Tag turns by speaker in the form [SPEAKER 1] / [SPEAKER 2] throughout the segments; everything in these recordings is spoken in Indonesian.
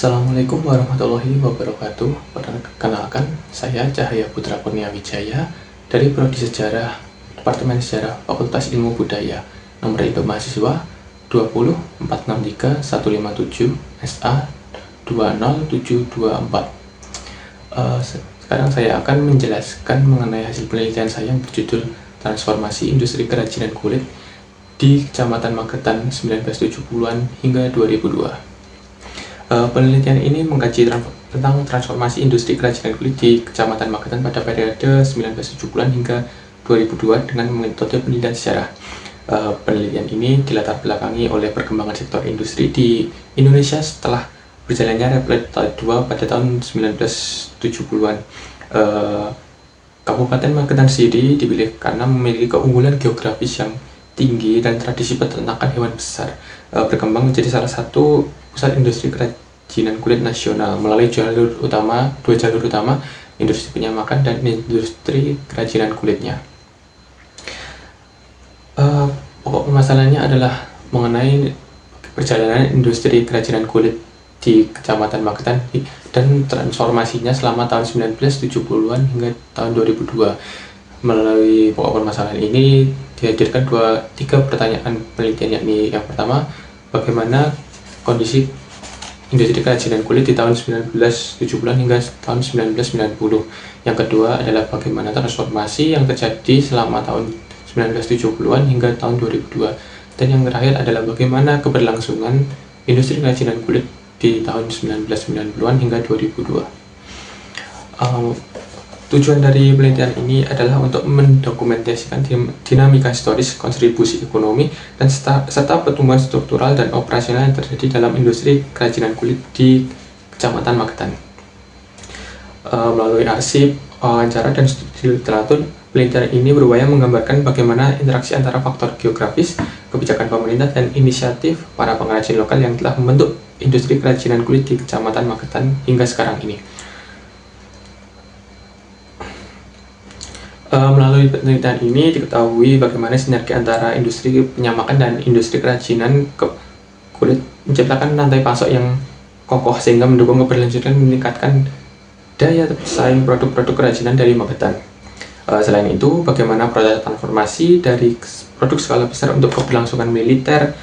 [SPEAKER 1] Assalamualaikum warahmatullahi wabarakatuh. Perkenalkan, saya Cahaya Putra Kurniawijaya dari Prodi Sejarah, Departemen Sejarah Fakultas Ilmu Budaya. Nomor induk mahasiswa 20463 157 SA 20724. Sekarang saya akan menjelaskan mengenai hasil penelitian saya yang berjudul Transformasi Industri Kerajinan Kulit di Kecamatan Magetan 1970-an hingga 2002. Penelitian ini mengkaji tentang transformasi industri kerajinan kulit di Kecamatan Magetan pada periode 1970-an hingga 2002 dengan metode penelitian sejarah. Penelitian ini dilatar belakangi oleh perkembangan sektor industri di Indonesia setelah berjalannya Replit 2 pada tahun 1970-an. Kabupaten Magetan sendiri dipilih karena memiliki keunggulan geografis yang tinggi dan tradisi peternakan hewan besar, berkembang menjadi salah satu pusat industri kerajinan kulit nasional melalui dua jalur utama, industri penyamakan dan industri kerajinan kulitnya. Pokok permasalahannya adalah mengenai perjalanan industri kerajinan kulit di Kecamatan Magetan dan transformasinya selama tahun 1970-an hingga tahun 2002. Melalui pokok permasalahan ini dihadirkan tiga pertanyaan penelitian, yakni yang pertama, bagaimana kondisi industri kerajinan kulit di tahun 1970-an hingga tahun 1990. Yang kedua adalah bagaimana transformasi yang terjadi selama tahun 1970-an hingga tahun 2002. Dan yang terakhir adalah bagaimana keberlangsungan industri kerajinan kulit di tahun 1990-an hingga 2002. Tujuan dari penelitian ini adalah untuk mendokumentasikan dinamika historis, kontribusi ekonomi, dan serta pertumbuhan struktural dan operasional yang terjadi dalam industri kerajinan kulit di Kecamatan Magetan. Melalui arsip, wawancara, dan studi literatur, penelitian ini berupaya menggambarkan bagaimana interaksi antara faktor geografis, kebijakan pemerintah, dan inisiatif para pengrajin lokal yang telah membentuk industri kerajinan kulit di Kecamatan Magetan hingga sekarang ini. Melalui penelitian ini diketahui bagaimana sinergi antara industri penyamakan dan industri kerajinan kulit menciptakan rantai pasok yang kokoh sehingga mendukung keberlanjutan meningkatkan daya saing produk-produk kerajinan dari Magetan. Selain itu, bagaimana proses transformasi dari produk skala besar untuk keberlangsungan militer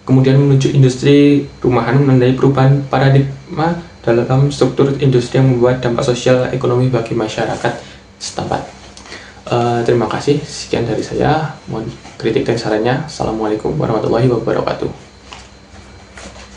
[SPEAKER 1] kemudian menuju industri rumahan menandai perubahan paradigma dalam struktur industri yang membuat dampak sosial ekonomi bagi masyarakat setempat. Terima kasih, sekian dari saya. Mohon kritik dan sarannya. Assalamualaikum warahmatullahi wabarakatuh.